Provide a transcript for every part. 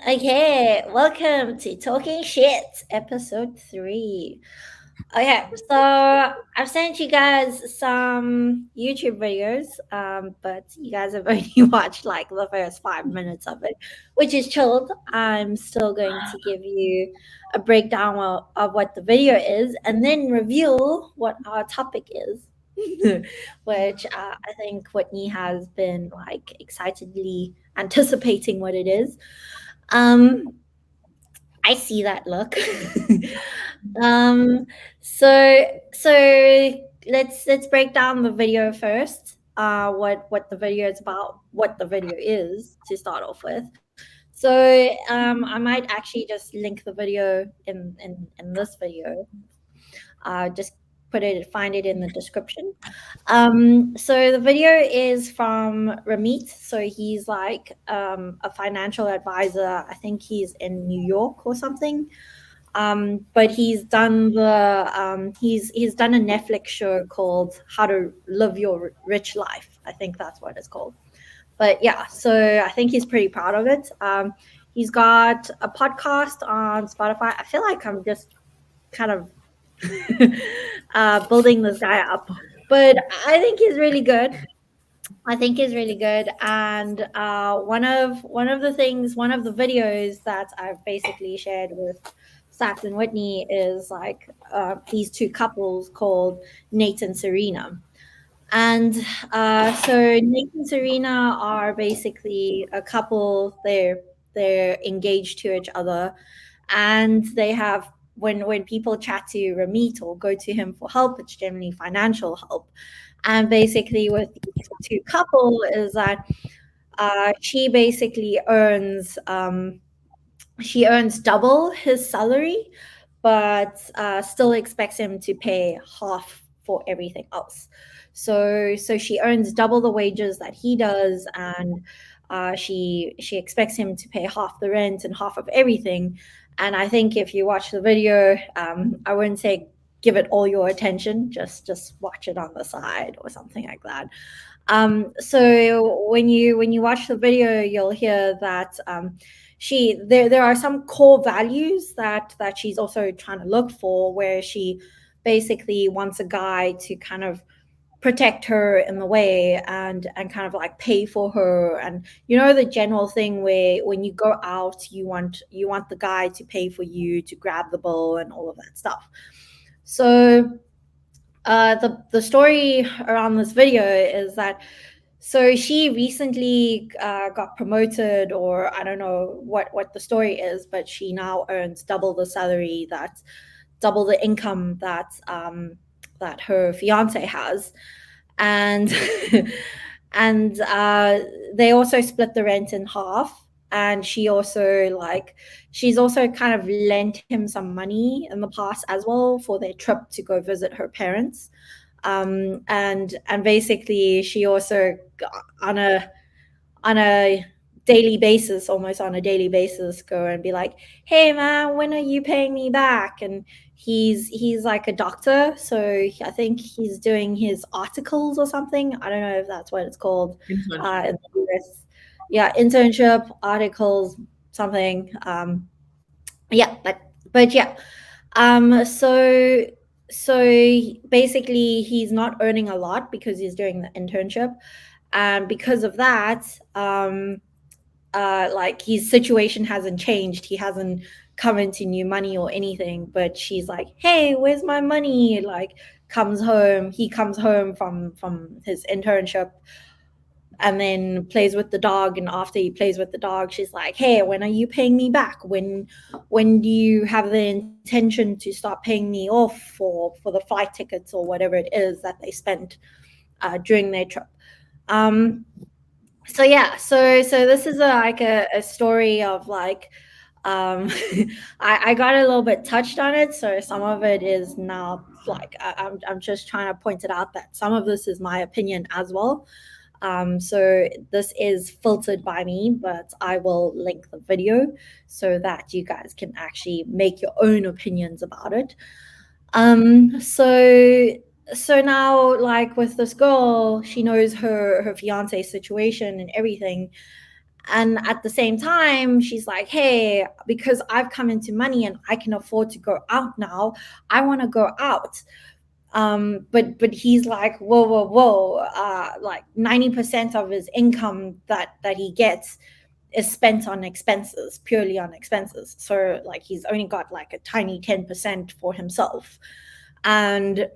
Okay, welcome to Talking Shit, episode 3. Okay, so I've sent you guys some YouTube videos, but you guys have only watched like the first 5 minutes of it, which is chilled. I'm still going to give you a breakdown of what the video is and then reveal what our topic is, which I think Whitney has been like excitedly anticipating what it is. Um, I see that look. um, so let's break down the video first. What the video is about, what the video is to start off with. So I might actually just link the video in this video. Just find it in the description. So the video is from Ramit. So he's like a financial advisor. I think he's in New York or something. But he's done a Netflix show called How to Live Your Rich Life. I think that's what it's called. But yeah, so I think he's pretty proud of it. He's got a podcast on Spotify. I feel like I'm just kind of building this guy up. But I think he's really good. I think he's really good. And one of the videos that I've basically shared with Sax and Whitney is like these two couples called Nate and Serena. And so Nate and Serena are basically a couple. They're engaged to each other, and they have when people chat to Ramit or go to him for help, it's generally financial help. And basically, with these two couple, is that she basically earns double his salary, but still expects him to pay half for everything else. So she earns double the wages that he does, and she expects him to pay half the rent and half of everything. And I think if you watch the video, I wouldn't say give it all your attention. Just watch it on the side or something like that. So when you watch the video, you'll hear that there are some core values that she's also trying to look for, where she basically wants a guy to kind of protect her in the way and kind of like pay for her, and the general thing where when you go out you want the guy to pay for you, to grab the bill and all of that stuff. So the story around this video is that so she recently got promoted, or I don't know what the story is, but she now earns double the salary, that double the income that her fiance has. And and they also split the rent in half. And she's also kind of lent him some money in the past as well for their trip to go visit her parents. And basically she also on a on a daily basis, almost on a daily basis, go and be like, hey man, when are you paying me back? And he's like a doctor, so I think he's doing his articles or something. I don't know if that's what it's called Internship. in the US. Yeah, internship articles, something. Yeah, but yeah. So basically he's not earning a lot because he's doing the internship, and because of that, like his situation hasn't changed. He hasn't come into new money or anything. But she's like, "Hey, where's my money?" Like, comes home. He comes home from his internship, and then plays with the dog. And after he plays with the dog, she's like, "Hey, when are you paying me back? When do you have the intention to start paying me off for the flight tickets or whatever it is that they spent during their trip?" Um, so yeah, so this is a story of like I got a little bit touched on it, so some of it is now like I'm just trying to point it out that some of this is my opinion as well. So this is filtered by me, but I will link the video so that you guys can actually make your own opinions about it. So now, like with this girl, she knows her fiance's situation and everything, And at the same time, she's like, hey, because I've come into money and I can afford to go out now, I want to go out. But he's like, whoa, like 90% of his income that he gets is spent on expenses, purely on expenses. So like he's only got like a tiny 10% for himself. And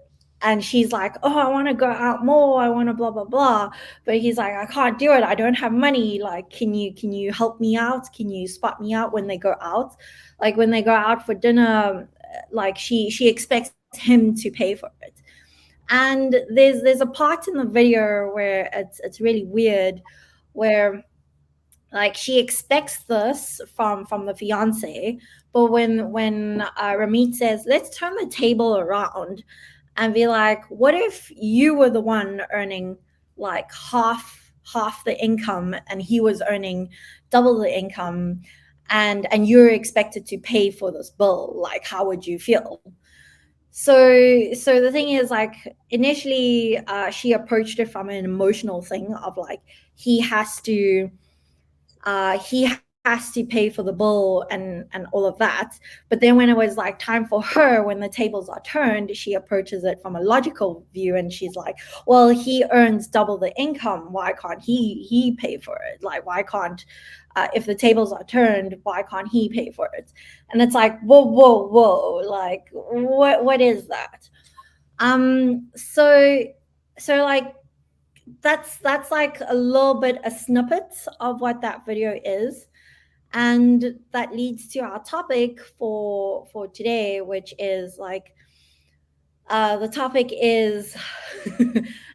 she's like, oh, I want to go out more, I want to blah blah blah. But he's like, I can't do it, I don't have money. Like, can you help me out? Can you spot me out when they go out? Like when they go out for dinner, like she expects him to pay for it. And there's a part in the video where it's really weird, where like she expects this from the fiance. But when Ramit says, let's turn the table around and be like, what if you were the one earning like half the income and he was earning double the income, and you're expected to pay for this bill? Like, how would you feel? So the thing is, like, initially she approached it from an emotional thing of like, he has to pay for the bill and all of that. But then when it was like time for her, when the tables are turned, she approaches it from a logical view, and she's like, well, he earns double the income, why can't he pay for it? Like, why can't if the tables are turned, why can't he pay for it? And it's like, whoa, like what is that? So like that's like a little bit a snippet of what that video is. And that leads to our topic for today, which is like, the topic is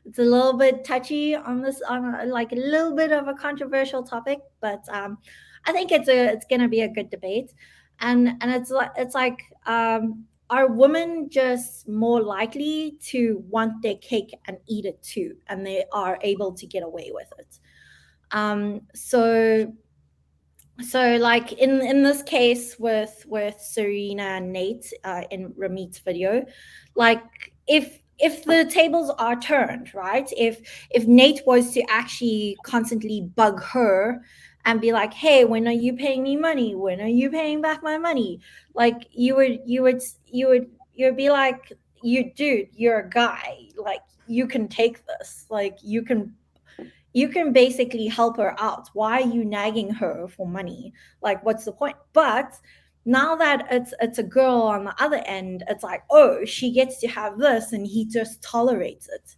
it's a little bit touchy on this, on like a little bit of a controversial topic, but I think it's gonna be a good debate. And it's like, are women just more likely to want their cake and eat it too, and they are able to get away with it? So like in this case with Serena and Nate, in Ramit's video, like if the tables are turned, right? If Nate was to actually constantly bug her and be like, hey, when are you paying me money? When are you paying back my money? Like, you'd be like, you dude, you're a guy, like you can take this, like you can basically help her out. Why are you nagging her for money? Like, what's the point? But now that it's a girl on the other end, it's like, oh, she gets to have this, and he just tolerates it.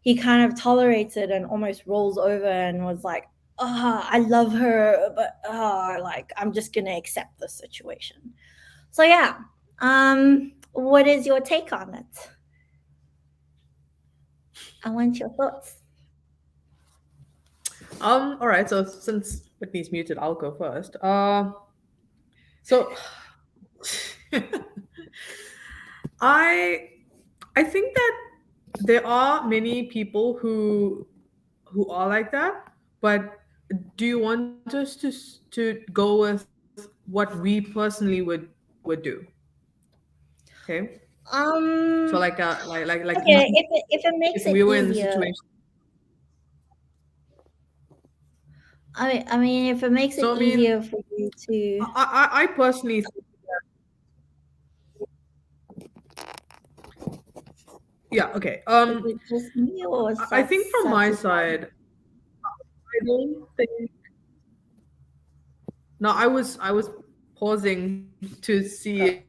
He kind of tolerates it and almost rolls over and was like, oh, I love her, but like, I'm just gonna accept the situation. So yeah, what is your take on it? I want your thoughts. All right. So since Whitney's muted, I'll go first. So I I think that there are many people who are like that, but do you want us to go with what we personally would do? Okay. So Um, like okay, if it if makes it we were in the easier, situation. I mean, if it makes it So I mean, easier for you to, I personally think that, yeah, okay. is it just me or I think from my Satu? side, I don't think. No, I was pausing to see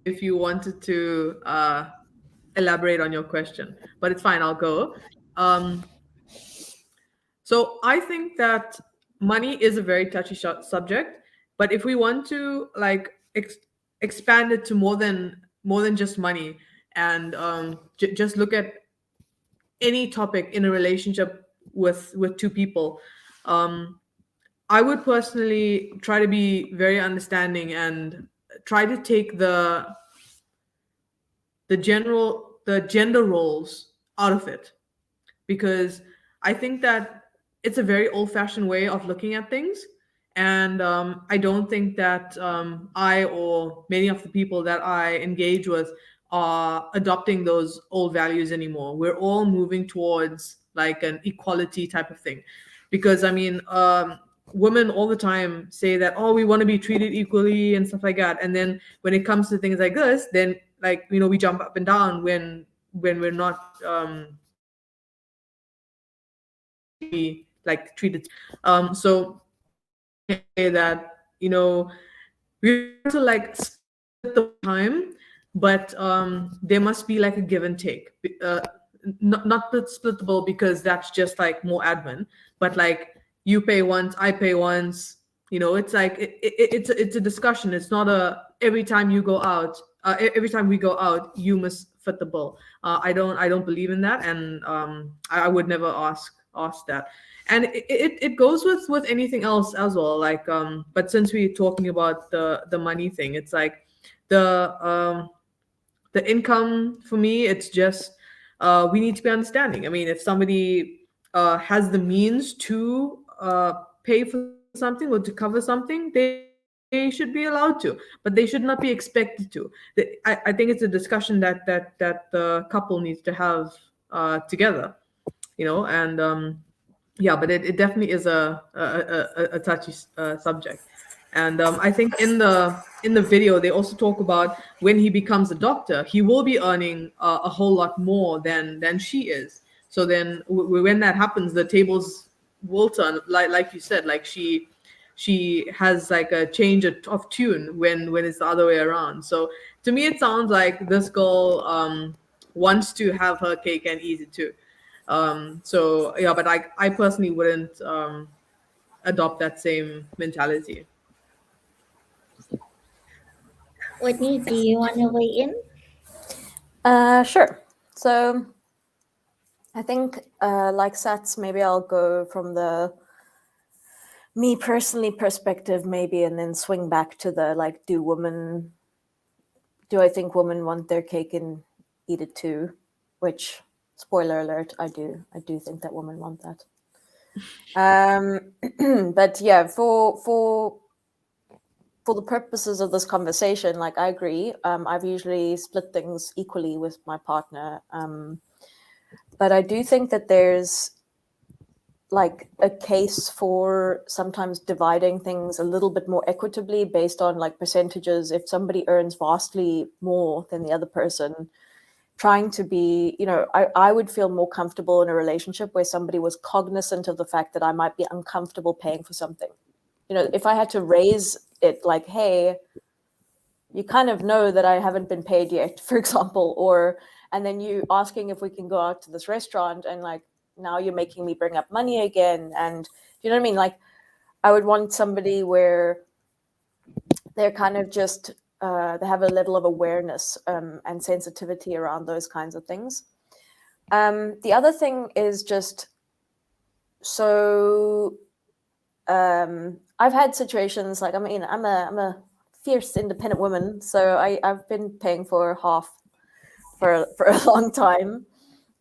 if you wanted to elaborate on your question, but it's fine. I'll go. Um, so I think that money is a very touchy subject, but if we want to like expand it to more than just money, and just look at any topic in a relationship with two people, um, I would personally try to be very understanding and try to take the gender roles out of it, because I think that it's a very old-fashioned way of looking at things, and I don't think that I or many of the people that I engage with are adopting those old values anymore. We're all moving towards like an equality type of thing, because I mean, women all the time say that, oh, we want to be treated equally and stuff like that, and then when it comes to things like this, then like, you know, we jump up and down when we're not be like treated. So say that, you know, we want to like split the time, but there must be like a give and take. Not splittable, because that's just like more admin, but like you pay once, I pay once. You know, it's like it's a discussion. It's not a every time you go out, every time we go out, you must foot the bill. I don't believe in that, and I would never ask that. And it goes with anything else as well. Like but since we're talking about the money thing, it's like the income for me, it's just we need to be understanding. I mean, if somebody has the means to pay for something or to cover something, they should be allowed to, but they should not be expected to. I think it's a discussion that the couple needs to have together, you know. And yeah, but it definitely is a touchy subject. And I think in the video they also talk about when he becomes a doctor, he will be earning a whole lot more than she is. So then when that happens, the tables will turn, like you said, like she has like a change of tune when it's the other way around. So to me it sounds like this girl wants to have her cake and eat it too. So yeah, but I personally wouldn't adopt that same mentality. Whitney, do you want to weigh in? Sure. So I think, like Sats, maybe I'll go from the me personally perspective, maybe, and then swing back to the like, do I think women want their cake and eat it too? Which, spoiler alert, I do. I do think that women want that. But yeah, for the purposes of this conversation, like I agree. I've usually split things equally with my partner. But I do think that there's like a case for sometimes dividing things a little bit more equitably based on like percentages. If somebody earns vastly more than the other person, trying to be, you know, I would feel more comfortable in a relationship where somebody was cognizant of the fact that I might be uncomfortable paying for something. You know, if I had to raise it like, hey, you kind of know that I haven't been paid yet, for example, and then you asking if we can go out to this restaurant, and like, now you're making me bring up money again. And you know what I mean? Like, I would want somebody where they're kind of just, they have a level of awareness and sensitivity around those kinds of things. The other thing is just, so I've had situations like, I mean, I'm a fierce independent woman, so I've been paying for half for a long time.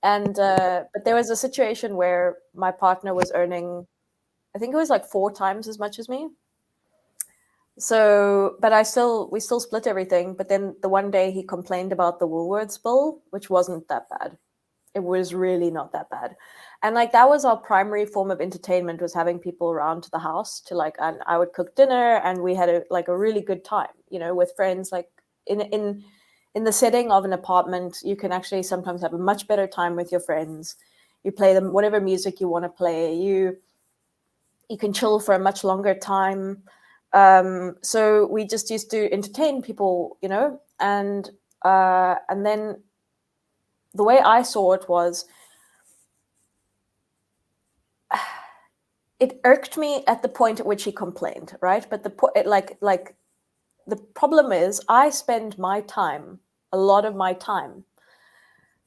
And but there was a situation where my partner was earning, I think it was like 4 times as much as me. So, but we still split everything. But then the one day he complained about the Woolworths bill, which wasn't that bad. It was really not that bad. And like, that was our primary form of entertainment, was having people around to the house to like, and I would cook dinner, and we had a really good time, you know, with friends. Like in the setting of an apartment, you can actually sometimes have a much better time with your friends. You play them whatever music you want to play. You can chill for a much longer time. So we just used to entertain people, you know, and then the way I saw it was, it irked me at the point at which he complained, right? But the problem is, I spend a lot of my time,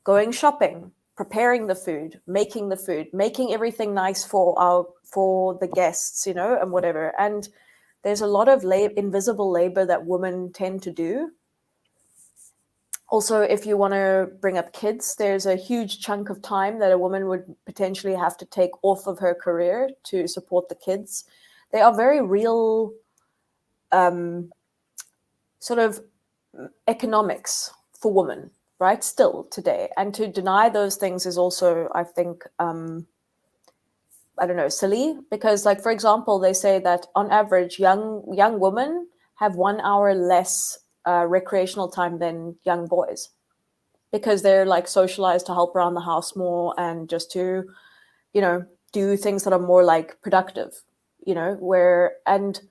going shopping, preparing the food, making everything nice for the guests, you know, and whatever. And there's a lot of invisible labor that women tend to do. Also, if you want to bring up kids, there's a huge chunk of time that a woman would potentially have to take off of her career to support the kids. They are very real sort of economics for women, right? Still today. And to deny those things is also, I think, I don't know, silly, because like, for example, they say that on average young women have 1 hour less recreational time than young boys, because they're like socialized to help around the house more and just to, you know, do things that are more like productive, you know, and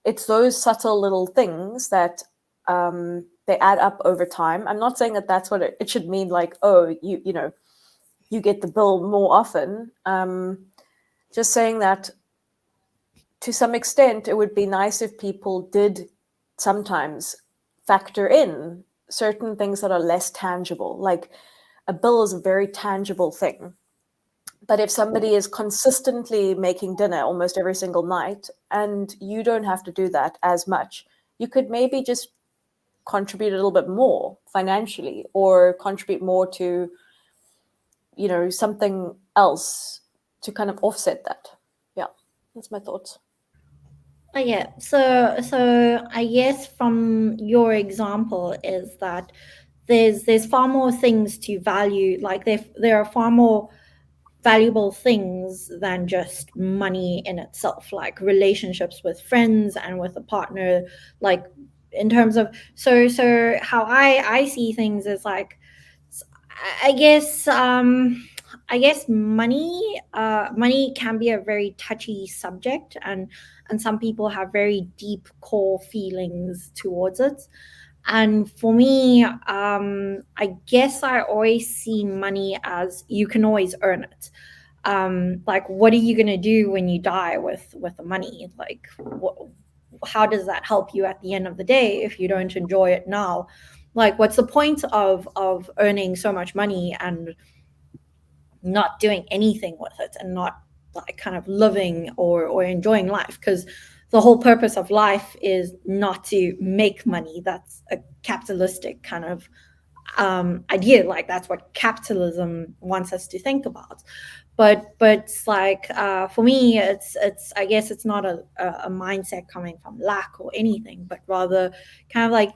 it's those subtle little things that they add up over time. I'm not saying that that's what it should mean, like, oh, you know, you get the bill more often. Just saying that to some extent, it would be nice if people did sometimes factor in certain things that are less tangible. Like a bill is a very tangible thing. But if somebody is consistently making dinner almost every single night and you don't have to do that as much, you could maybe just contribute a little bit more financially, or contribute more to, you know, something else to kind of offset that. Yeah, that's my thoughts. Yeah. So I guess from your example is that there's far more things to value. Like there are far more valuable things than just money in itself, like relationships with friends and with a partner. Like in terms of, so how I see things is like, I guess I guess money can be a very touchy subject, and some people have very deep core feelings towards it. And for me, I guess I always see money as you can always earn it. Like, what are you gonna do when you die with the money? Like, how does that help you at the end of the day if you don't enjoy it now? Like, what's the point of earning so much money and not doing anything with it, and not like kind of living or enjoying life? Because the whole purpose of life is not to make money. That's a capitalistic kind of idea. Like, that's what capitalism wants us to think about. But like, for me, it's I guess it's not a mindset coming from lack or anything, but rather kind of like,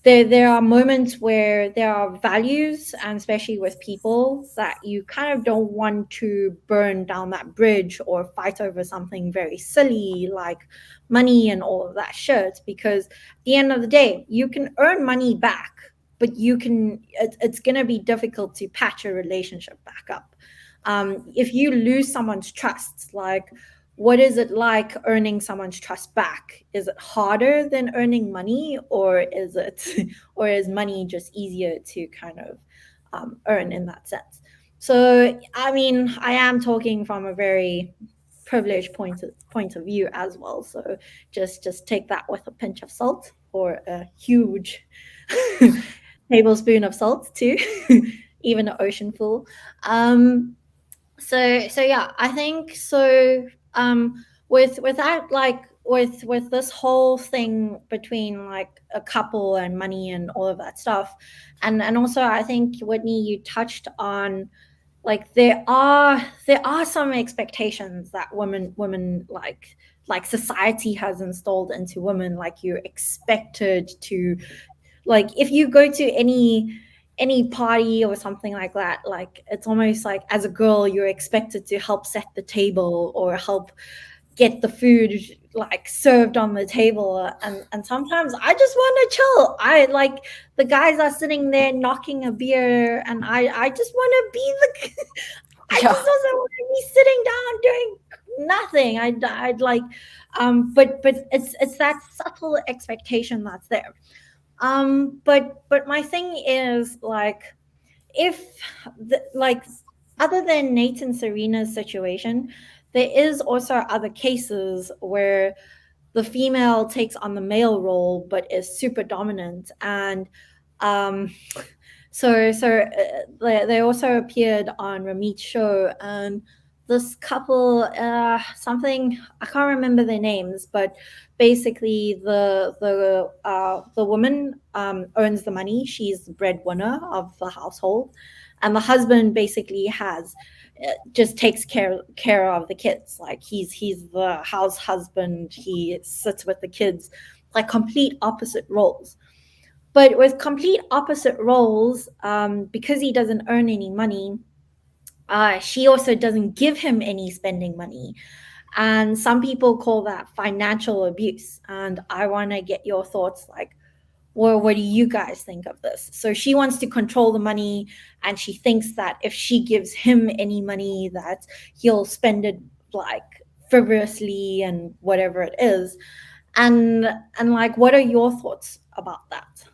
there are moments where there are values, and especially with people, that you kind of don't want to burn down that bridge or fight over something very silly like money and all of that shit. Because at the end of the day, you can earn money back, but it's going to be difficult to patch a relationship back up. If you lose someone's trust, like, what is it like earning someone's trust back? Is it harder than earning money, or is it or is money just easier to kind of earn in that sense? So I mean, I am talking from a very privileged point of view as well, so just take that with a pinch of salt, or a huge tablespoon of salt too, even an ocean full. So yeah, I think so. With that, like, with this whole thing between like a couple and money and all of that stuff, and also I think, Whitney, you touched on, like, there are some expectations that women like society has installed into women. Like, you're expected to, like, if you go to any party or something like that, like, it's almost like, as a girl, you're expected to help set the table or help get the food like served on the table. And sometimes I just want to chill. I like, the guys are sitting there knocking a beer, and I just want to be the I Yeah. just doesn't want to be sitting down doing nothing. I'd like, but it's that subtle expectation that's there. But my thing is, like, if like, other than Nate and Serena's situation, there is also other cases where the female takes on the male role but is super dominant. And um they also appeared on Ramit's show, and this couple, something, I can't remember their names, but basically the woman earns the money. She's the breadwinner of the household, and the husband basically has just takes care of the kids. Like, he's the house husband. He sits with the kids, like complete opposite roles. But with complete opposite roles, because he doesn't earn any money, she also doesn't give him any spending money. And some people call that financial abuse. And I want to get your thoughts, like, well, what do you guys think of this? So she wants to control the money, and she thinks that if she gives him any money, that he'll spend it like frivolously and whatever it is. And like, what are your thoughts about that?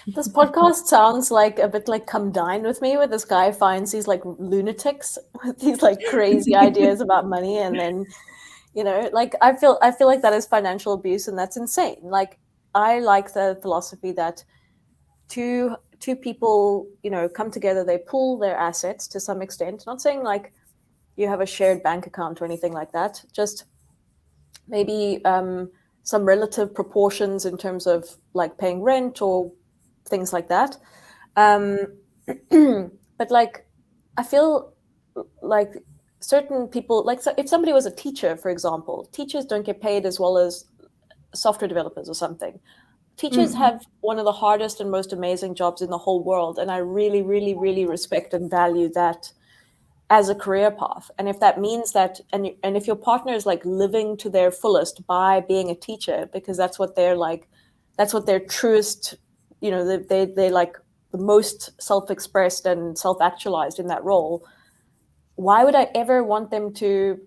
This podcast sounds like a bit like Come Dine With Me, where this guy finds these like lunatics with these like crazy ideas about money, and then, like I feel like that is financial abuse, and that's insane. Like, I like the philosophy that two people, come together, they pool their assets to some extent. Not saying like you have a shared bank account or anything like that, just maybe some relative proportions in terms of like paying rent or things like that. But like, I feel like certain people, like, so if somebody was a teacher, for example, teachers don't get paid as well as software developers or something. Teachers have one of the hardest and most amazing jobs in the whole world, and I really, really, really respect and value that as a career path. And if that means that, and if your partner is like living to their fullest by being a teacher, because that's what they're like, that's what their truest, they like the most self-expressed and self-actualized in that role, why would I ever want them to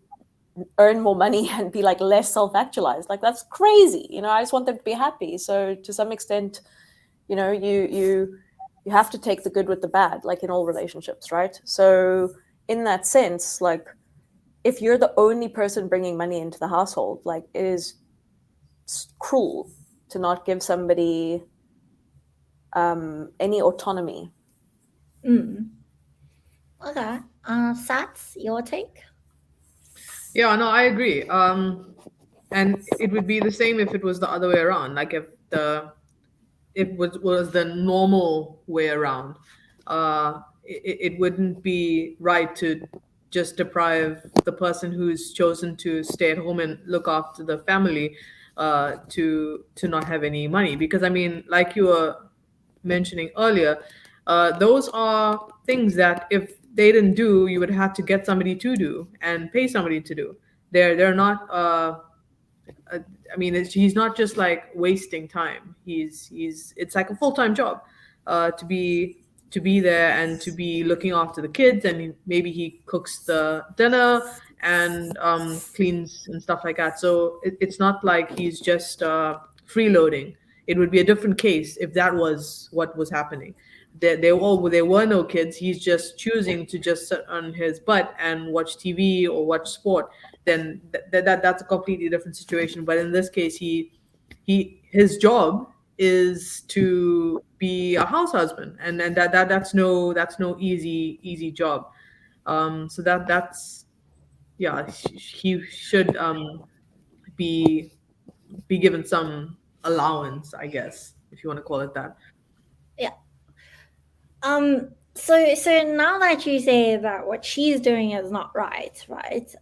earn more money and be like less self-actualized? Like, that's crazy. I just want them to be happy. So to some extent, you have to take the good with the bad, like in all relationships, right? So in that sense, like, if you're the only person bringing money into the household, like, it is cruel to not give somebody any autonomy. Okay. Sats, your take? Yeah, no, I agree. And it would be the same if it was the other way around. Like, if it was the normal way around, it wouldn't be right to just deprive the person who's chosen to stay at home and look after the family to not have any money. Because I mean, like you were mentioning earlier, those are things that if they didn't do, you would have to get somebody to do and pay somebody to do. They're not. I mean, he's not just like wasting time. He's it's like a full-time job to be there and to be looking after the kids, and maybe he cooks the dinner and cleans and stuff like that. So it's not like he's just freeloading. It would be a different case if that was what was happening. There were no kids. He's just choosing to just sit on his butt and watch TV or watch sport. Then that's a completely different situation. But in this case, his job is to be a house husband, and that's no easy job. So that's yeah, he should be given some allowance, I guess, if you want to call it that. Yeah. So now that you say that what she's doing is not right, right?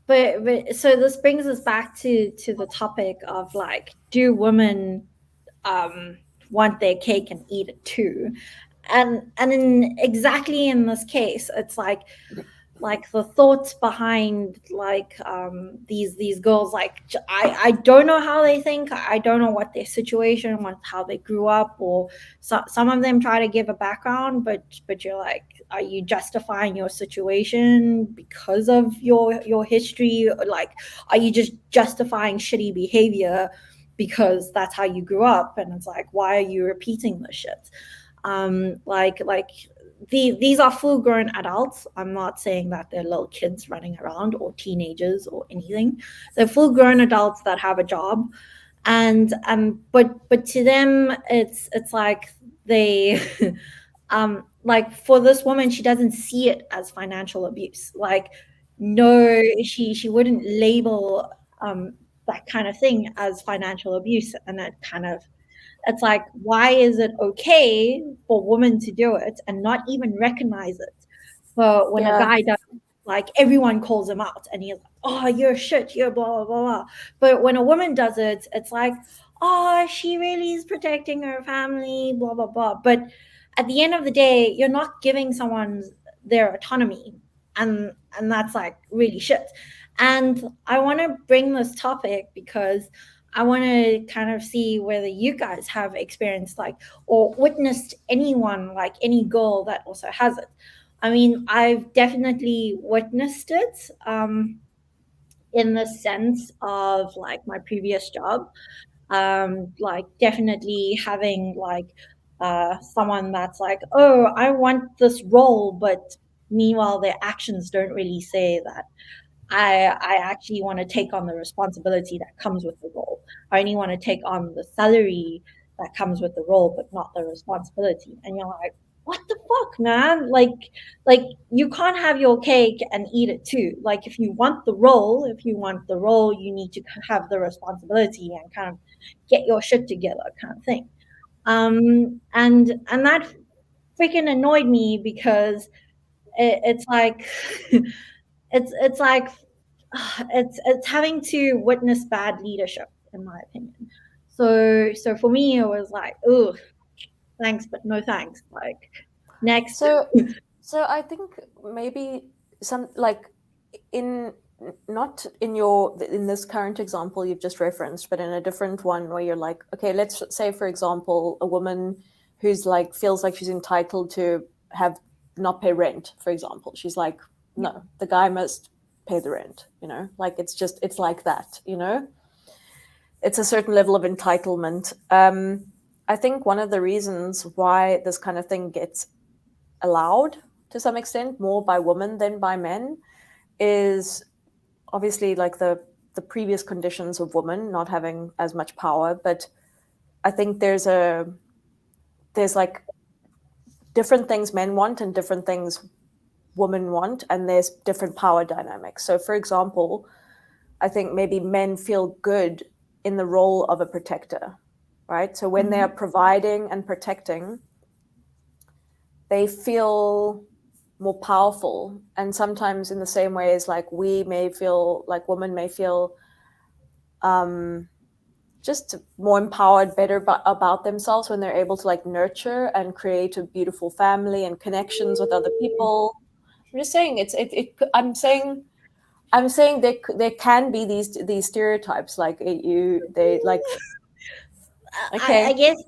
But so this brings us back to the topic of like, do women want their cake and eat it too? And exactly in this case, it's like the thoughts behind like these girls, like I don't know how they think. I don't know what their situation, how they grew up, or some of them try to give a background, but you're like, are you justifying your situation because of your history? Or like, are you just justifying shitty behavior because that's how you grew up? And it's like, why are you repeating this shit? These are full grown adults. I'm not saying that they're little kids running around or teenagers or anything. They're full grown adults that have a job. And but to them it's like they like, for this woman, she doesn't see it as financial abuse. Like, no, she wouldn't label that kind of thing as financial abuse. And that kind of, it's like, why is it okay for women to do it and not even recognize it? But when a guy does, like, everyone calls him out and he's like, oh, you're shit, you're blah, blah, blah, blah. But when a woman does it, it's like, oh, she really is protecting her family, blah, blah, blah. But at the end of the day, you're not giving someone their autonomy, and that's like really shit. And I want to bring this topic because I want to kind of see whether you guys have experienced like or witnessed anyone, like any girl that also has it. I mean, I've definitely witnessed it in the sense of like my previous job. Like definitely having like someone that's like, oh, I want this role, but meanwhile their actions don't really say that I actually want to take on the responsibility that comes with the role. I only want to take on the salary that comes with the role, but not the responsibility. And you're like, what the fuck, man? Like you can't have your cake and eat it too. Like if you want the role, you need to have the responsibility and kind of get your shit together, kind of thing. And that freaking annoyed me because it's like it's like it's having to witness bad leadership, in my opinion. So for me, it was like, oh, thanks, but no thanks. Like next. So I think maybe some like in not in this current example you've just referenced, but in a different one where you're like, okay, let's say for example a woman who's like feels like she's entitled to have not pay rent, for example. She's like, no, the guy must pay the rent, like it's like that, it's a certain level of entitlement. I think one of the reasons why this kind of thing gets allowed to some extent more by women than by men is obviously like the previous conditions of women not having as much power. But I think there's like different things men want and different things women want, and there's different power dynamics. So for example, I think maybe men feel good in the role of a protector, right? So when they are providing and protecting, they feel more powerful. And sometimes in the same way as like we may feel like women may feel just more empowered, better about themselves when they're able to like nurture and create a beautiful family and connections with other people. I'm just saying I'm saying there can be these stereotypes like they like okay. I guess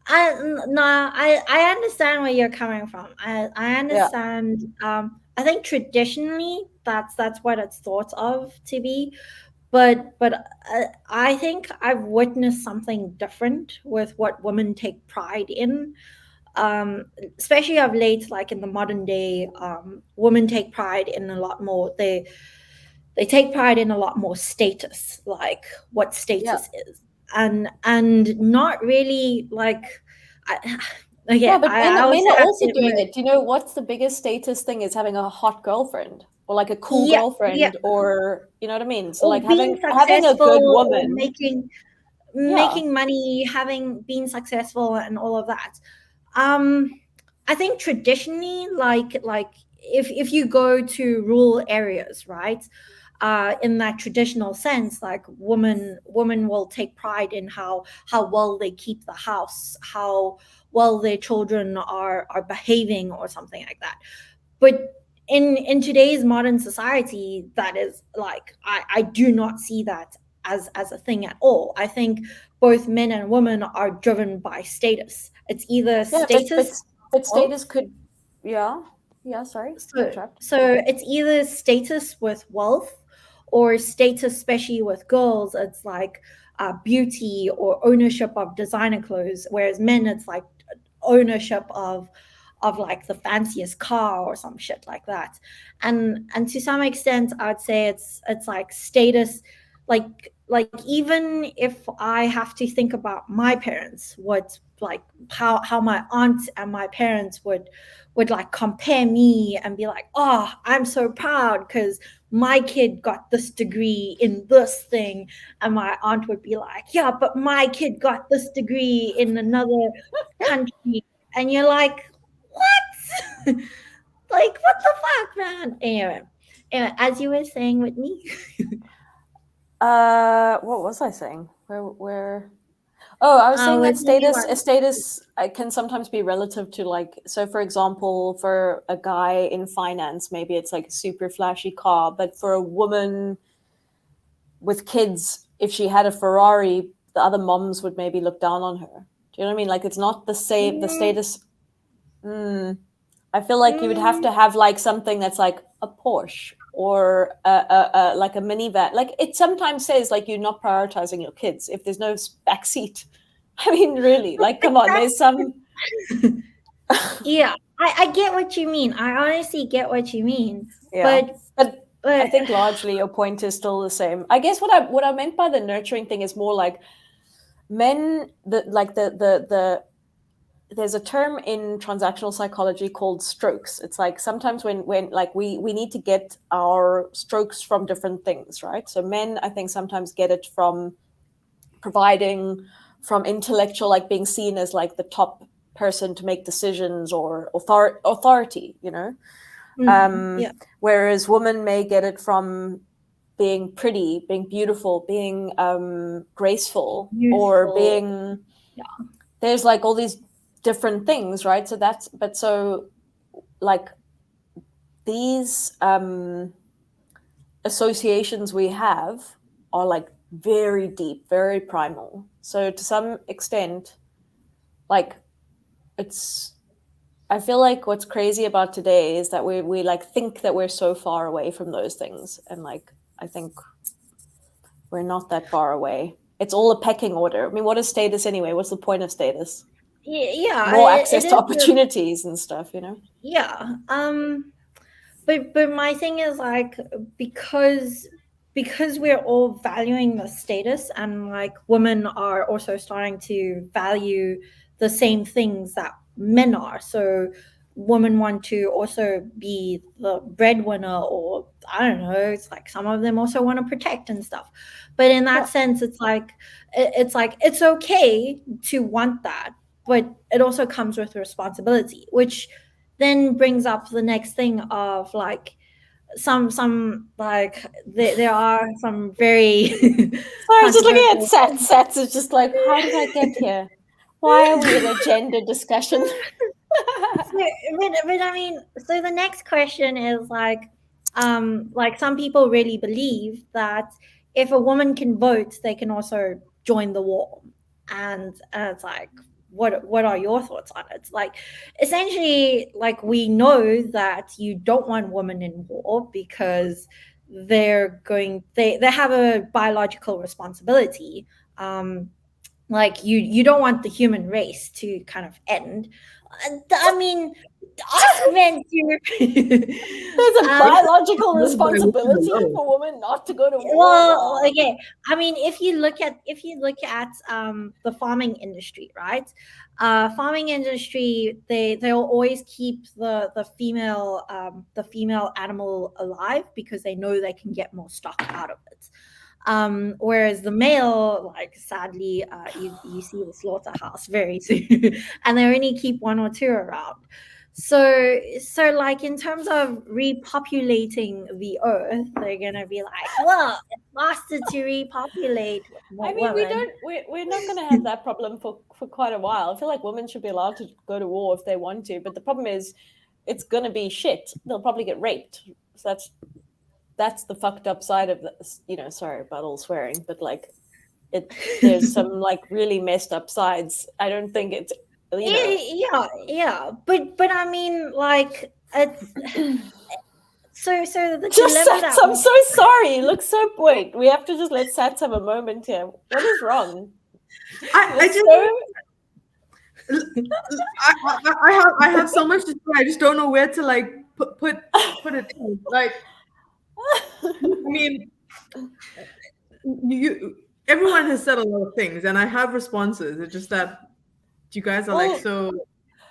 I understand where you're coming from. I understand. I think traditionally that's what it's thought of to be, but I think I've witnessed something different with what women take pride in. Especially of late, like in the modern day, women take pride in a lot more. They take pride in a lot more status, like what status is, and not really like. But men are also doing it. You know, what's the biggest status thing is having a hot girlfriend or like a cool girlfriend, or you know what I mean. So like having a good woman, making money, being successful, and all of that. I think traditionally, like if you go to rural areas, right? In that traditional sense, like women will take pride in how well they keep the house, how well their children are behaving, or something like that. But in today's modern society, that is like I do not see that as a thing at all. I think both men and women are driven by status. It's either status, but status could sorry. So it's either status with wealth or status, especially with girls, it's like beauty or ownership of designer clothes, whereas men, it's like ownership of like the fanciest car or some shit like that. And to some extent, I would say it's like status, like even if I have to think about my parents, what like how my aunt and my parents would like compare me and be like, oh, I'm so proud because my kid got this degree in this thing, and my aunt would be like, yeah, but my kid got this degree in another country, and you're like, what? Like, what the fuck, man? Anyway, as you were saying, Whitney. What was I saying? Where? Oh, I was saying with that anyone. a status can sometimes be relative to like, so for example, for a guy in finance, maybe it's like a super flashy car, but for a woman with kids, if she had a Ferrari, the other moms would maybe look down on her. Do you know what I mean? Like it's not the same, the status. I feel like you would have to have like something that's like a Porsche or like a minivan. Like it sometimes says like you're not prioritizing your kids if there's no back seat. I mean, really, like come on, there's some. Yeah, I get what you mean. I honestly get what you mean. Yeah, But I think largely your point is still the same. I guess what I meant by the nurturing thing is more like men, the there's a term in transactional psychology called strokes. It's like sometimes when like we need to get our strokes from different things, right? So men, I think, sometimes get it from providing, from intellectual, like being seen as like the top person to make decisions or authority, you know. yeah. Whereas women may get it from being pretty, being beautiful, being graceful, or being, there's like all these different things, right? So that's, but so like these associations we have are like very deep, very primal. So to some extent, like it's, I feel like what's crazy about today is that we like think that we're so far away from those things, and like I think we're not that far away. It's all a pecking order. I mean, what is status anyway? What's the point of status? Yeah, More access to opportunities and stuff, you know. Yeah. But my thing is like, because we're all valuing the status, and like women are also starting to value the same things that men are. So women want to also be the breadwinner, or I don't know, it's like some of them also want to protect and stuff. But in that sense, it's like it's okay to want that, but it also comes with responsibility, which then brings up the next thing of like some like there are some very sorry, just looking at sats is just like, how did I get here? Why are we in a gender discussion? but I mean, so the next question is like some people really believe that if a woman can vote, they can also join the war, and it's like, what are your thoughts on it? Like, essentially, like, we know that you don't want women in war because they have a biological responsibility. Like, you don't want the human race to kind of end. I mean, us men do. There's a biological responsibility for women not to go to war. Well, okay. I mean, if you look at the farming industry, right? Farming industry, they'll always keep the female animal alive because they know they can get more stock out of it. Whereas the male, like, sadly, you see the slaughterhouse very soon, and they only keep one or two around. So like, in terms of repopulating the earth, they're gonna be like, well, it's faster to repopulate with more women. We're not gonna have that problem for quite a while. I feel like women should be allowed to go to war if they want to, but the problem is it's gonna be shit. They'll probably get raped. So that's the fucked up side of this, you know. Sorry about all swearing, but like there's some like really messed up sides. I don't think it's, you know. Yeah, but I mean, like, so the just Sats, I'm so sorry. You look so, wait, we have to just let Sats have a moment here. What is wrong? I have so much to say. I just don't know where to like put it in. Like, I mean, everyone has said a lot of things, and I have responses. It's just that you guys are like so.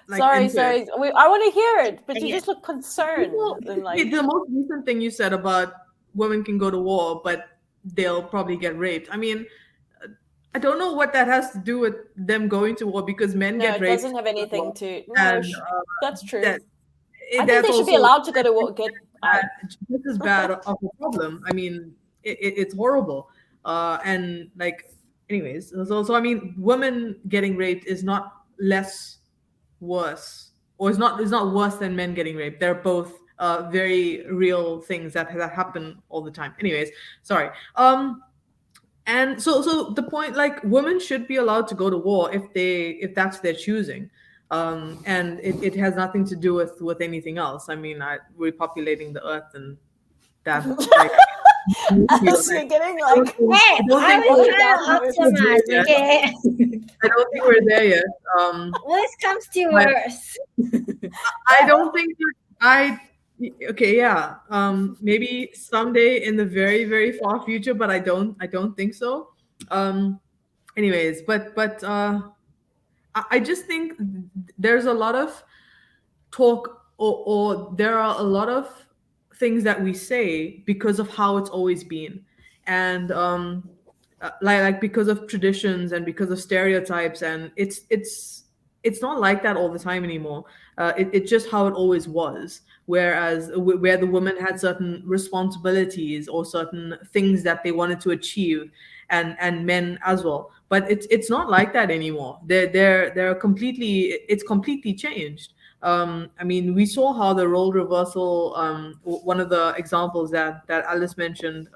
Like, sorry. I want to hear it, but you just look concerned. The most recent thing you said about women can go to war, but they'll probably get raped. I mean, I don't know what that has to do with them going to war, because men get raped. It doesn't have anything to. No, that's true. I think they should be allowed to go to war. This is bad of a problem. I mean, it's horrible. And like, anyways, so I mean, women getting raped is not less worse, or is not worse than men getting raped. They're both very real things that happen all the time. Anyways, sorry. And so the point, like, women should be allowed to go to war if that's their choosing. And it has nothing to do with anything else. I mean, repopulating the earth and that, like, As you're getting like, Hey, I was trying to optimize, okay? I don't think we're there yet. Worst comes to But- worst. I don't think that okay, yeah. Maybe someday in the very, very far future, but I don't think so. Anyways, but I just think there's a lot of talk, or there are a lot of things that we say because of how it's always been. And like because of traditions and because of stereotypes, and it's not like that all the time anymore. It's just how it always was. Whereas where the woman had certain responsibilities or certain things that they wanted to achieve, and men as well. But it's not like that anymore. They're completely, it's completely changed. I mean, we saw how the role reversal. One of the examples that Alice mentioned,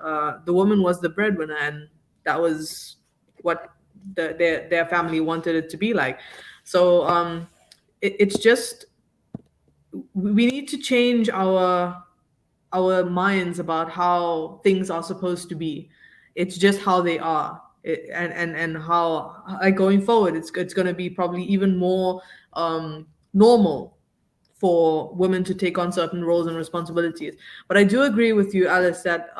the woman was the breadwinner, and that was what their family wanted it to be like. So it's just, we need to change our minds about how things are supposed to be. It's just how they are. And how, like, going forward, it's going to be probably even more normal for women to take on certain roles and responsibilities. But I do agree with you, Alice, that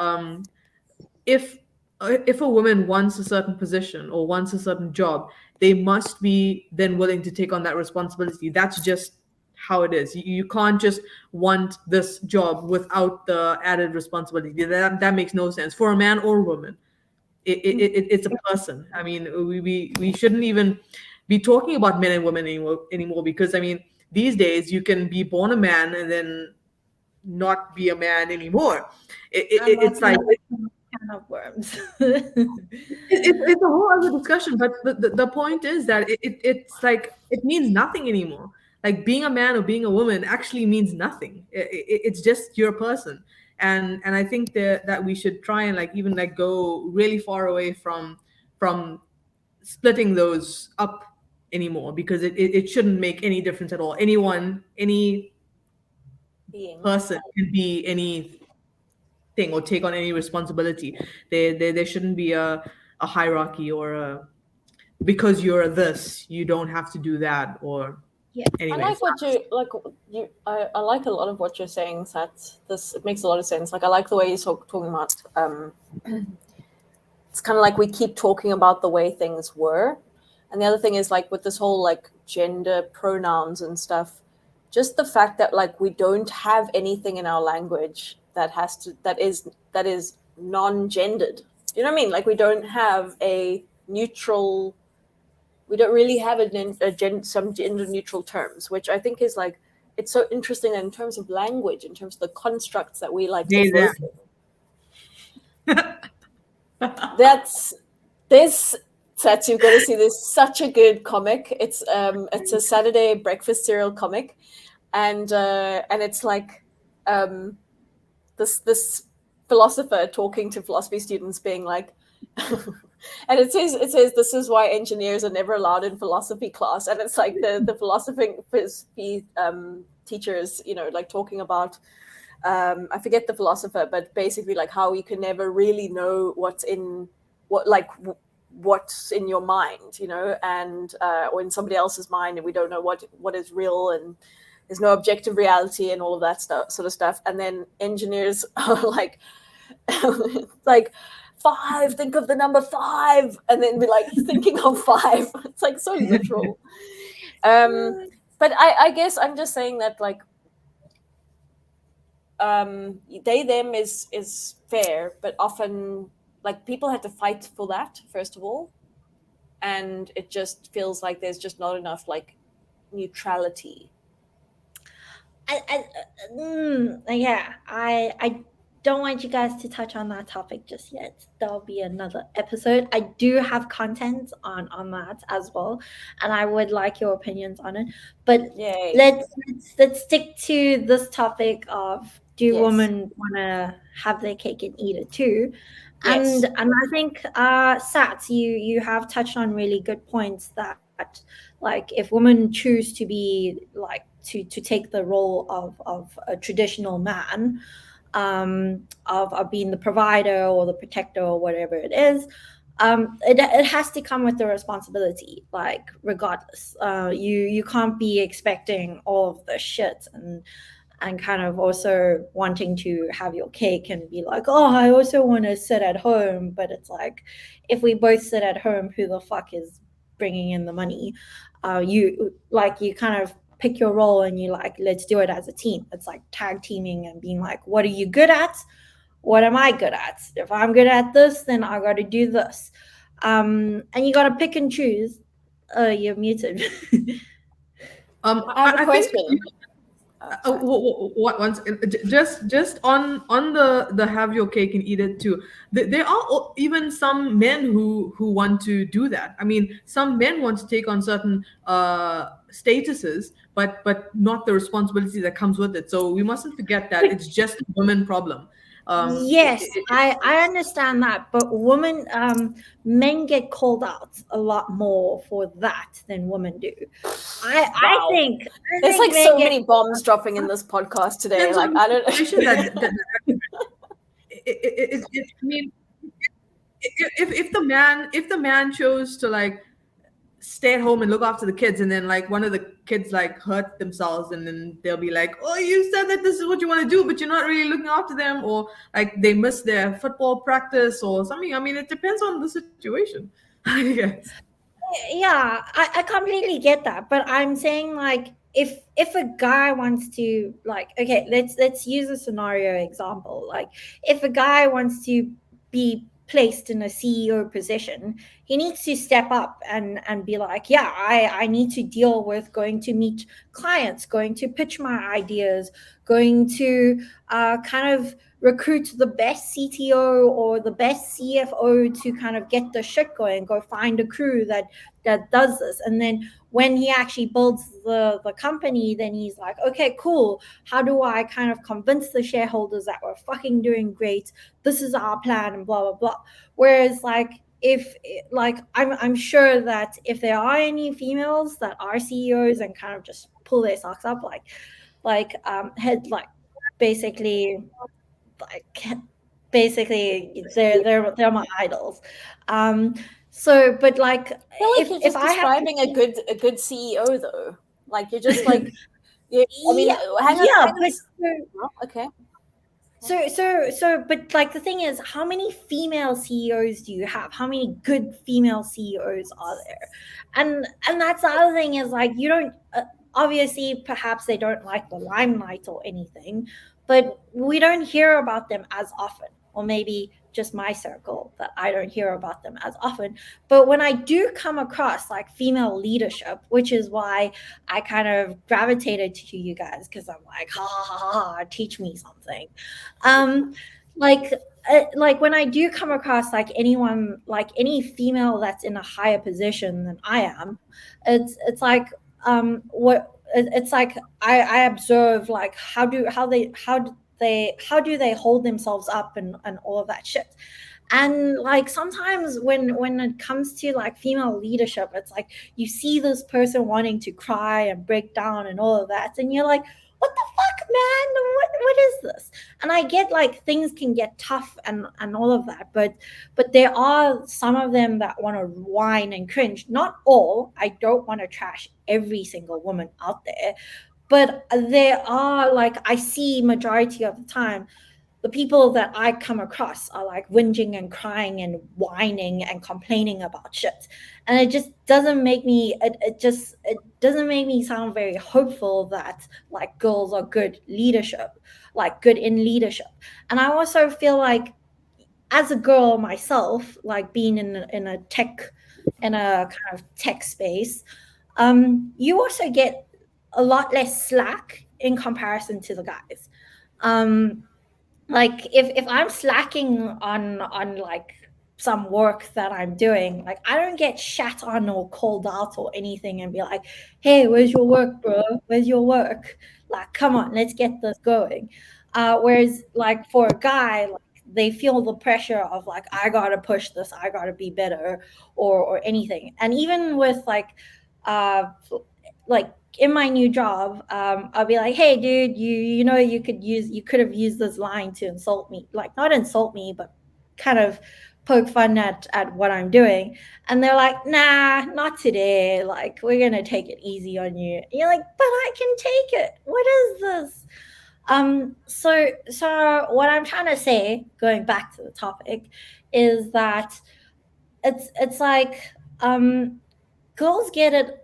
if if a woman wants a certain position or wants a certain job, they must be then willing to take on that responsibility. That's just how it is. You can't just want this job without the added responsibility. That makes no sense for a man or woman. It's a person. I mean, we shouldn't even be talking about men and women anymore, because I mean, these days you can be born a man and then not be a man anymore. It's like Can of worms. it's a whole other discussion. But the point is that it's like, it means nothing anymore. Like, being a man or being a woman actually means nothing. It's just your person. And I think that we should try and, like, even, like, go really far away from splitting those up anymore, because it shouldn't make any difference at all. Any being. person can be anything or take on any responsibility. There shouldn't be a hierarchy, or because you're this, you don't have to do that, or Yeah. anyways. I like what I like a lot of what you're saying, Sat. It makes a lot of sense. Like, I like the way you're talking about it's kind of like we keep talking about the way things were. And the other thing is, like, with this whole, like, gender pronouns and stuff, just the fact that, like, we don't have anything in our language that is non-gendered. You know what I mean? Like, we don't have a neutral. We don't really have some gender neutral terms, which I think is, like, it's so interesting in terms of language, in terms of the constructs that we like to Yeah. work with. There's Sats, you've got to see this. Such a good comic. It's a Saturday breakfast cereal comic, and it's like this philosopher talking to philosophy students, being like, and it says this is why engineers are never allowed in philosophy class, and it's like the philosophy teachers, you know, like, talking about I forget the philosopher, but basically, like, how you can never really know what's in your mind, you know, and or in somebody else's mind, and we don't know what is real, and there's no objective reality and all of that sort of stuff. And then engineers are like, like, 5, think of the number 5, and then be like thinking of 5. It's like so literal. But I guess I'm just saying that, like, they them is fair, but often, like, people had to fight for that, first of all, and it just feels like there's just not enough, like, neutrality. Yeah, I don't want you guys to touch on that topic just yet. There'll be another episode. I do have content on that as well, and I would like your opinions on it. But Yay. let's stick to this topic of, do Yes. women want to have their cake and eat it too? Yes. And I think Sats, you have touched on really good points that, like, if women choose to be like to take the role of a traditional man, of being the provider or the protector or whatever it is, it has to come with the responsibility, like, regardless. You can't be expecting all of the shit and kind of also wanting to have your cake and be like, oh, I also want to sit at home. But it's like, if we both sit at home, who the fuck is bringing in the money? You kind of pick your role and you like, let's do it as a team. It's like tag teaming and being like, what are you good at? What am I good at? If I'm good at this, then I got to do this. And you got to pick and choose. You're muted. I have a question. Once just on the have your cake and eat it too. There are even some men who want to do that. I mean, some men want to take on certain statuses, but not the responsibility that comes with it. So we mustn't forget that it's just a women problem. Yes, I understand that, but men get called out a lot more for that than women do. I think There's like men so get- many bombs dropping in this podcast today. Depends Like on I don't. the situation that I mean, if the man chose to like stay at home and look after the kids, and then like one of the kids like hurt themselves, and then they'll be like, oh, you said that this is what you want to do, but you're not really looking after them, or like they miss their football practice or something. I mean, it depends on the situation. I guess. Yeah, I completely get that, but I'm saying, like, if a guy wants to, like, okay, let's use a scenario example. Like, if a guy wants to be placed in a CEO position, he needs to step up and be like, yeah, I need to deal with going to meet clients, going to pitch my ideas, going to kind of recruit the best CTO or the best CFO to kind of get the shit going, go find a crew that does this. And then when he actually builds the company, then he's like, okay, cool. How do I kind of convince the shareholders that we're fucking doing great? This is our plan and blah, blah, blah. Whereas like, if like, I'm sure that if there are any females that are CEOs and kind of just pull their socks up, head, like basically they're my idols. So, but like, I feel like you're just I have describing a good CEO though. Like you're just like, yeah. I mean, okay. So, but like, the thing is, how many female CEOs do you have? How many good female CEOs are there? And that's the other thing is, like, you don't obviously, perhaps they don't like the limelight or anything, but we don't hear about them as often. Or maybe just my circle, that I don't hear about them as often. But when I do come across like female leadership, which is why I kind of gravitated to you guys, because I'm like, ha ha ha ha, teach me something. Like when I do come across like anyone, like any female that's in a higher position than I am, it's like it's like I observe, like, how do they hold themselves up and all of that shit. And like, sometimes when it comes to like female leadership, it's like you see this person wanting to cry and break down and all of that, and you're like, what the fuck, man, what is this? And I get like things can get tough and all of that, but there are some of them that want to whine and cringe. Not all. I don't want to trash every single woman out there, but there are, like, I see majority of the time the people that I come across are like whinging and crying and whining and complaining about shit. And it just doesn't make me, it doesn't make me sound very hopeful that like girls are good leadership, like good in leadership. And I also feel like, as a girl myself, like being in a kind of tech space, you also get a lot less slack in comparison to the guys. like if I'm slacking on like some work that I'm doing, like I don't get shat on or called out or anything and be like, hey, where's your work, bro? Where's your work? Like, come on, let's get this going. Whereas like for a guy, like they feel the pressure of like, I gotta push this, I gotta be better, or anything. And even with uh like in my new job, I'll be like, hey dude, you know, you could have used this line to insult me, like not insult me, but kind of poke fun at what I'm doing. And they're like, nah, not today. Like, we're gonna take it easy on you. And you're like, but I can take it. What is this? So what I'm trying to say, going back to the topic, is that it's like girls get it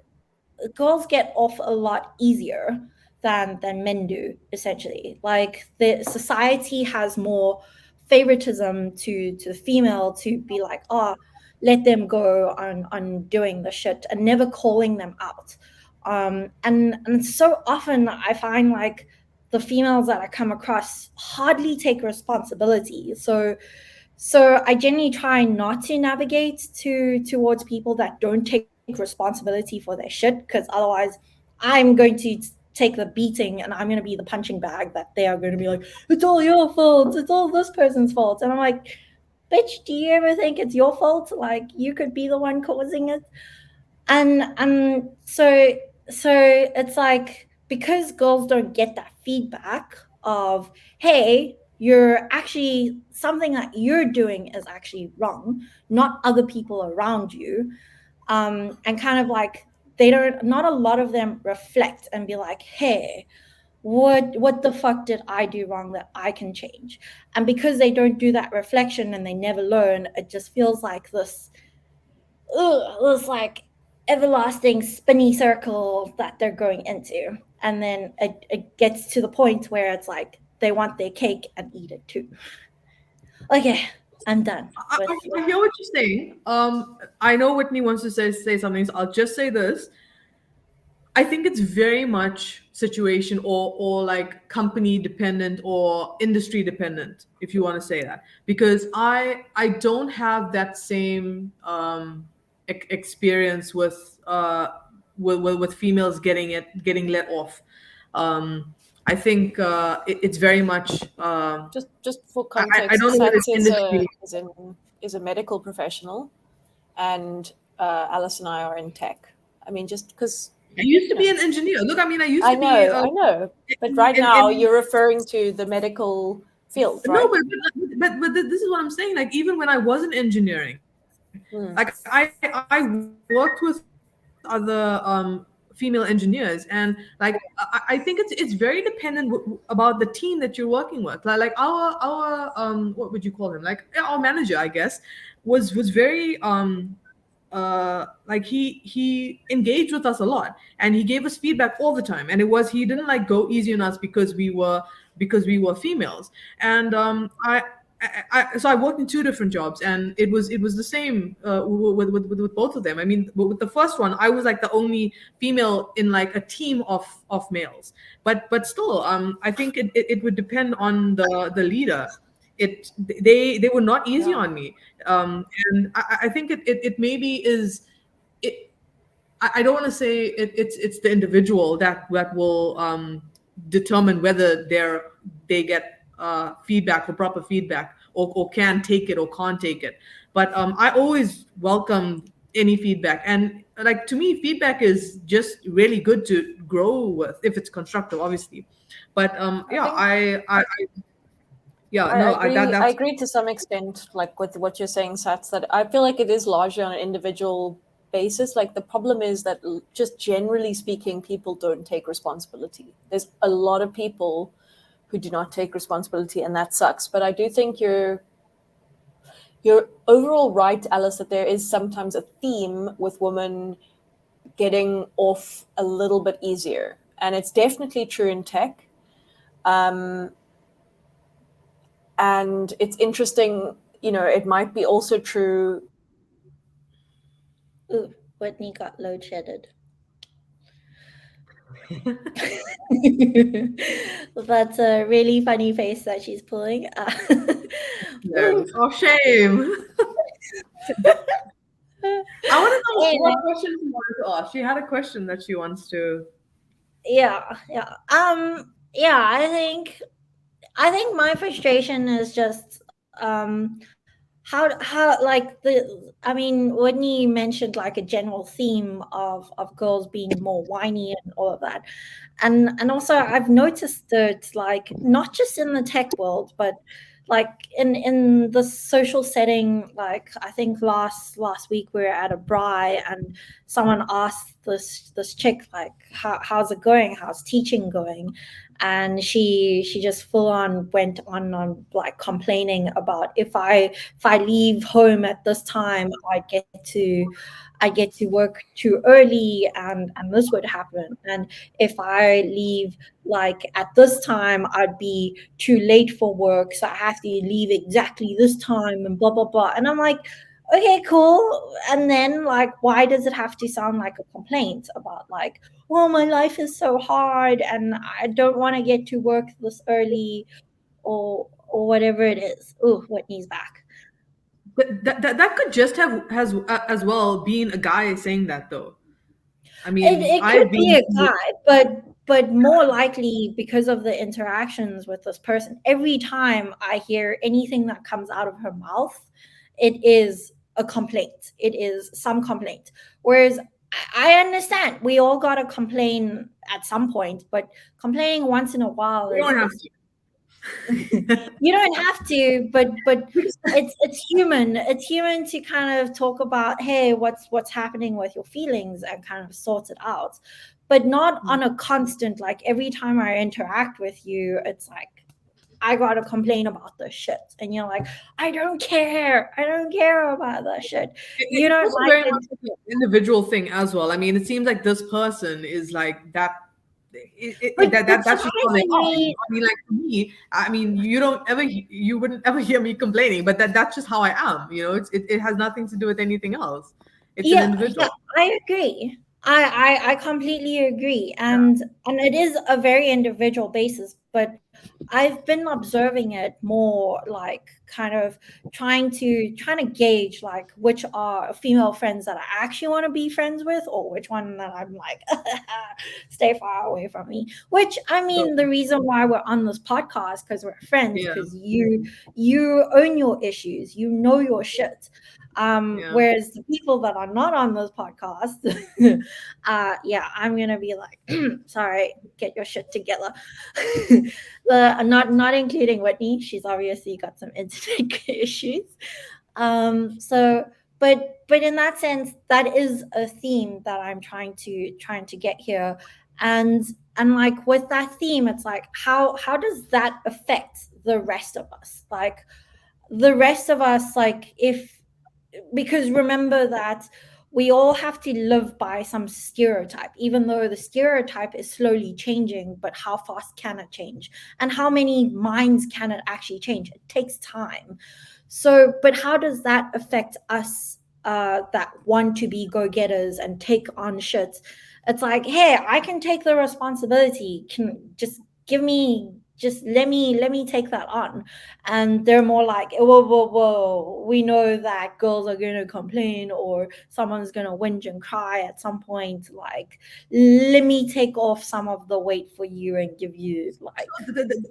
girls get off a lot easier than men do, essentially. Like the society has more favoritism to the female, to be like, oh, let them go on doing the shit and never calling them out. And so often I find like the females that I come across hardly take responsibility. So I generally try not to navigate towards people that don't take responsibility for their shit, because otherwise I'm going to take the beating and I'm going to be the punching bag that they are going to be like, it's all your fault, it's all this person's fault. And I'm like, bitch, do you ever think it's your fault? Like, you could be the one causing it. And so it's like, because girls don't get that feedback of, hey, you're actually, something that you're doing is actually wrong, not other people around you. And kind of like, they don't, not a lot of them reflect and be like, hey, what the fuck did I do wrong that I can change? And because they don't do that reflection and they never learn, it just feels like this like everlasting spinny circle that they're going into. And then it gets to the point where it's like they want their cake and eat it too. Okay, I'm done. I hear what you're saying. I know Whitney wants to say something, so I'll just say this. I think it's very much situation or like company dependent or industry dependent, if you want to say that, because I don't have that same experience with females getting let off. I think it's very much Just for context, I don't know whether Sats it's industry. is a medical professional, and Alice and I are in tech. I mean, just because I used to be an engineer. Look, I mean, I used I to know, be. I know, but right now you're referring to the medical field, right? No, but this is what I'm saying. Like, even when I wasn't engineering, like I worked with other female engineers, and like I think it's very dependent about the team that you're working with. Like our what would you call him? Like our manager, I guess, was very like he engaged with us a lot, and he gave us feedback all the time, and he didn't like go easy on us because we were females. And so I worked in two different jobs, and it was the same with both of them. I mean, with the first one, I was like the only female in like a team of males, but still, I think it would depend on the leader. They were not easy on me, and I think it maybe is it. I don't want to say it's the individual that will determine whether they get feedback or proper feedback, or can take it or can't take it. But I always welcome any feedback, and like to me, feedback is just really good to grow with if it's constructive, obviously. But I agree to some extent, like with what you're saying, Sats, that I feel like it is largely on an individual basis. Like the problem is that just generally speaking, people don't take responsibility. There's a lot of people who do not take responsibility, and that sucks. But I do think you're overall right, Alice, that there is sometimes a theme with women getting off a little bit easier. And it's definitely true in tech. And it's interesting, it might be also true. Ooh, Whitney got load shedded. That's a really funny face that she's pulling. Yes. Oh, shame. I want to know Anyway, what questions you wanted to ask. She had a question that she wants to. yeah. Yeah, I think my frustration is just how like the I mean Whitney mentioned like a general theme of girls being more whiny and all of that. And also I've noticed that like not just in the tech world, but like in the social setting, like I think last week we were at a braai and someone asked this chick like how's it going, how's teaching going, and she just full on went on like complaining about if I leave home at this time I get to work too early and this would happen, and if I leave like at this time I'd be too late for work, so I have to leave exactly this time and blah blah blah. And I'm like, okay, cool. And then like why does it have to sound like a complaint about like, well, my life is so hard and I don't want to get to work this early or whatever it is. Oh, Whitney's back. That could just have has as well been a guy saying that though. I It mean, it could I've be been. a guy, but more likely because of the interactions with this person. Every time I hear anything that comes out of her mouth, it is a complaint. It is some complaint. Whereas I understand we all gotta complain at some point, but complaining once in a while You don't have is to. you don't have to, but it's human. It's human to kind of talk about, hey, what's happening with your feelings and kind of sort it out, but not on a constant like every time I interact with you, it's like I gotta complain about this shit, and you're like, I don't care. I don't care about that shit. You It's don't also like very it. much like an individual thing as well. I mean, it seems like this person is like that. But That's just how they are. You know? surprisingly, I mean, like for me, I mean, you wouldn't ever hear me complaining, but that's just how I am. You know, it has nothing to do with anything else. It's an yeah, individual. I agree. I completely agree, Yeah. and it is a very individual basis. But I've been observing it more, like kind of trying to gauge like which are female friends that I actually want to be friends with, or which one that I'm like stay far away from me. Which I So, mean, the reason why we're on this podcast because we're friends, yeah. because you own your issues, you know your shit. Yeah. Whereas the people that are not on this podcast, yeah, I'm gonna be like, sorry, get your shit together. Not including Whitney. She's obviously got some internet issues. So, but in that sense, that is a theme that I'm trying to get here, and like with that theme, it's like how does that affect the rest of us? Like the rest of us, like if because remember that we all have to live by some stereotype, even though the stereotype is slowly changing. But how fast can it change? And how many minds can it actually change? It takes time. So, but how does that affect us that want to be go getters and take on shit? It's like, hey, I can take the responsibility. Can just give me, just let me take that on. And they're more like, whoa, we know that girls are going to complain or someone's going to whinge and cry at some point. Like, let me take off some of the weight for you and give you like,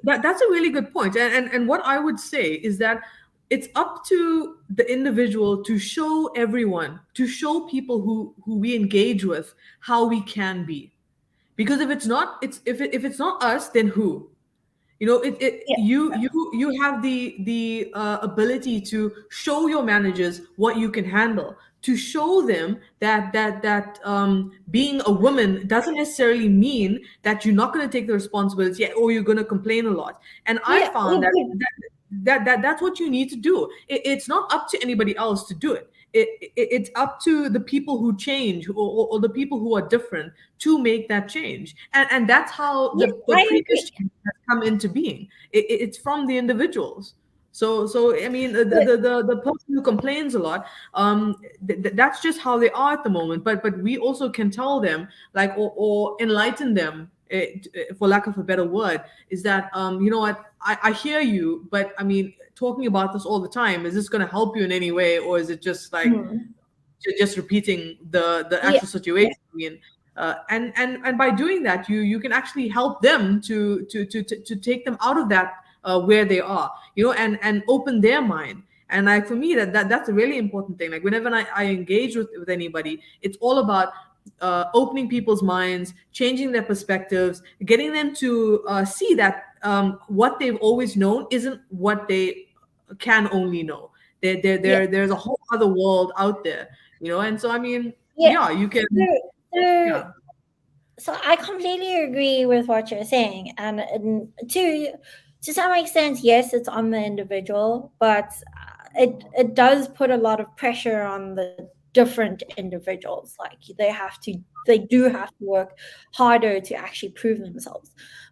That's a really good point. And what I would say is that it's up to the individual to show everyone, to show people who we engage with how we can be. Because if it's not, if it's not us, then who? You know, yeah, you have the ability to show your managers what you can handle, to show them that being a woman doesn't necessarily mean that you're not going to take the responsibility or you're going to complain a lot. And I yeah, found that's what you need to do. It's not up to anybody else to do it. It's up to the people who change, or the people who are different, to make that change. And that's how yeah, the I previous agree. change has come into being. It's from the individuals. So I mean, the person who complains a lot, that's just how they are at the moment. But we also can tell them, like, or enlighten them, for lack of a better word, is that, you know what, I hear you, but I mean, talking about this all the time, is this going to help you in any way, or is it just like Hmm. you're just repeating the Yeah. actual situation? I mean, and by doing that, you can actually help them to take them out of that, where they are, and open their mind. And like, for me, that's a really important thing. Like, whenever I engage with anybody, it's all about opening people's minds, changing their perspectives, getting them to see that, what they've always known isn't what they can only know. Yeah. There's a whole other world out there, and so, I mean, Yeah. yeah, you can. So, so Yeah. so I completely agree with what you're saying, and to some extent, yes, it's on the individual, but it does put a lot of pressure on the different individuals. Like they do have to work harder to actually prove themselves.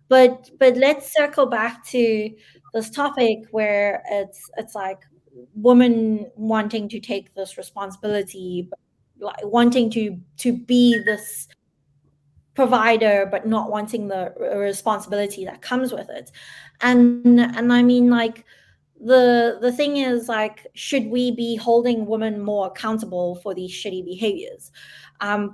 But let's circle back to this topic where it's like women wanting to take this responsibility, but like wanting to be this provider but not wanting the responsibility that comes with it. And I mean, like, the thing is, like, should we be holding women more accountable for these shitty behaviors?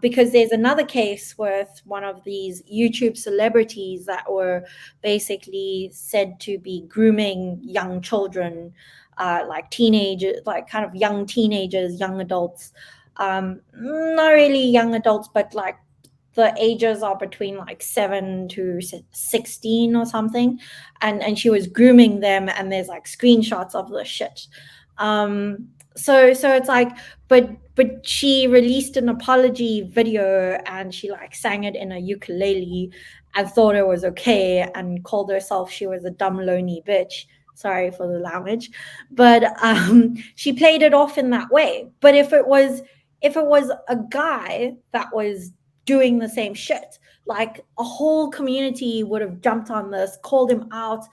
Because there's another case with one of these YouTube celebrities that were basically said to be grooming young children, like teenagers, like kind of young teenagers, young adults, not really young adults, but like the ages are between like 7 to 16 or something, and she was grooming them, and there's like screenshots of the shit. So it's like, but she released an apology video, and she like sang it in a ukulele and thought it was okay, and called herself, she was a dumb lonely bitch, sorry for the language, but she played it off in that way. But if it was a guy that was doing the same shit, like, a whole community would have jumped on this, called him out,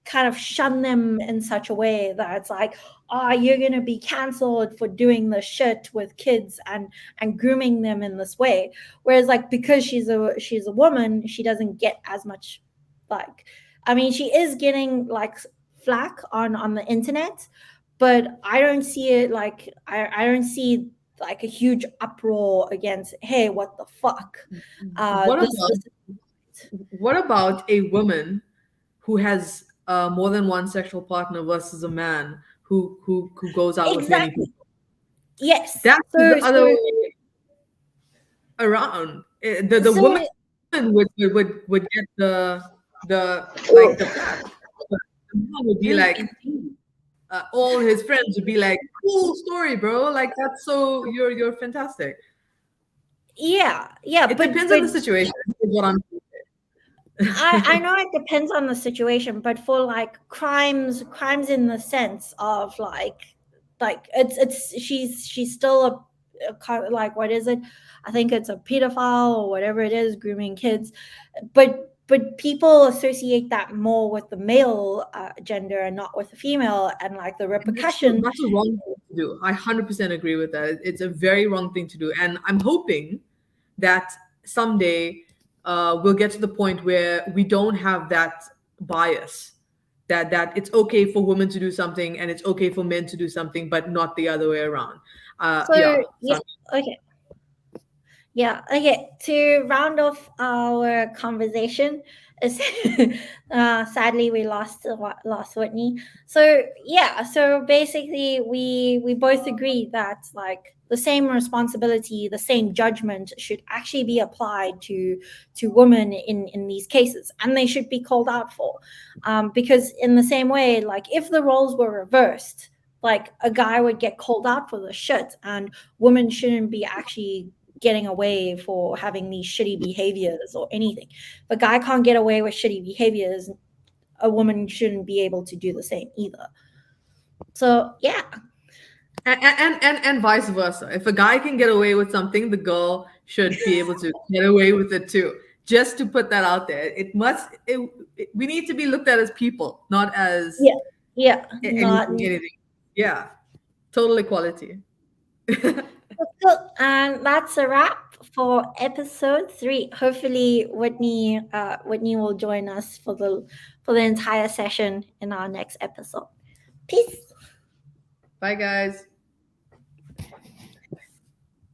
kind of shunned them in such a way that it's like, oh, you're gonna be cancelled for doing the shit with kids and grooming them in this way. Whereas, like, because she's a woman, she doesn't get as much, like, I mean, she is getting like flack on the internet, but I don't see it like, I don't see like a huge uproar against, hey, what the fuck. What what about a woman who has, more than one sexual partner versus a man who goes out with many Exactly. people? Yes. That's So the other way around. The so woman would get the like the flack. But the man would be like, all his friends would be like, cool story, bro. Like, that's so, you're fantastic. yeah, It but depends on the situation, is what I'm I know it depends on the situation, but for like crimes in the sense of like it's she's still like, what is it? I think it's a pedophile or whatever it is, grooming kids, but people associate that more with the male gender and not with the female, and like the repercussion. That's a wrong thing to do. I 100% agree with that. It's a very wrong thing to do. And I'm hoping that someday, we'll get to the point where we don't have that bias, that it's okay for women to do something and it's okay for men to do something, but not the other way around. So Yeah. yeah, okay. Yeah, okay. To round off our conversation, sadly we lost Whitney. So yeah, so basically we both agree that like the same responsibility, the same judgment should actually be applied to women in these cases, and they should be called out for, because in the same way, like if the roles were reversed, like a guy would get called out for the shit, and women shouldn't be actually getting away for having these shitty behaviors or anything. If a guy can't get away with shitty behaviors, a woman shouldn't be able to do the same either. So yeah. And vice versa. If a guy can get away with something, the girl should be able to get away with it too. Just to put that out there, we need to be looked at as people, not as Yeah, not anything. Yeah, total equality. cool. And that's a wrap for episode 3. Hopefully, Whitney will join us for the entire session in our next episode. Peace. Bye, guys.